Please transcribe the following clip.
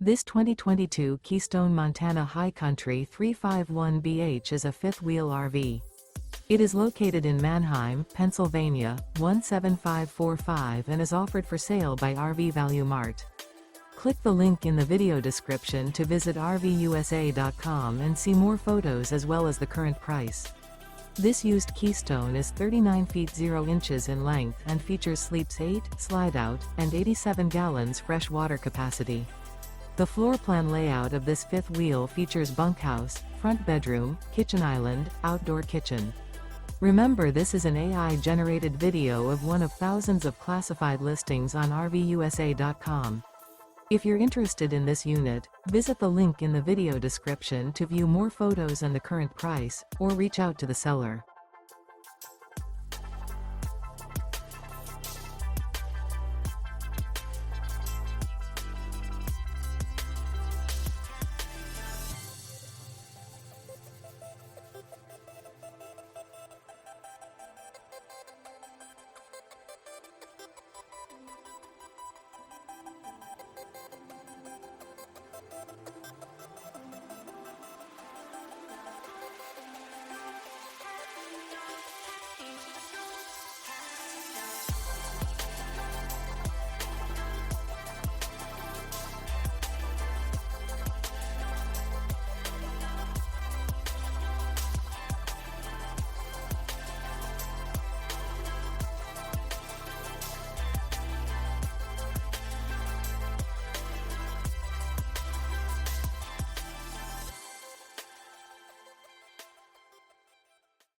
This 2022 Keystone Montana High Country 351BH is a fifth-wheel RV. It is located in Manheim, Pennsylvania, 17545 and is offered for sale by RV Value Mart. Click the link in the video description to visit RVUSA.com and see more photos as well as the current price. This used Keystone is 39 feet 0 inches in length and features sleeps 8, slide-out, and 87 gallons fresh water capacity. The floor plan layout of this fifth wheel features bunkhouse, front bedroom, kitchen island, outdoor kitchen. Remember, this is an AI-generated video of one of thousands of classified listings on RVUSA.com. If you're interested in this unit, visit the link in the video description to view more photos and the current price, or reach out to the seller.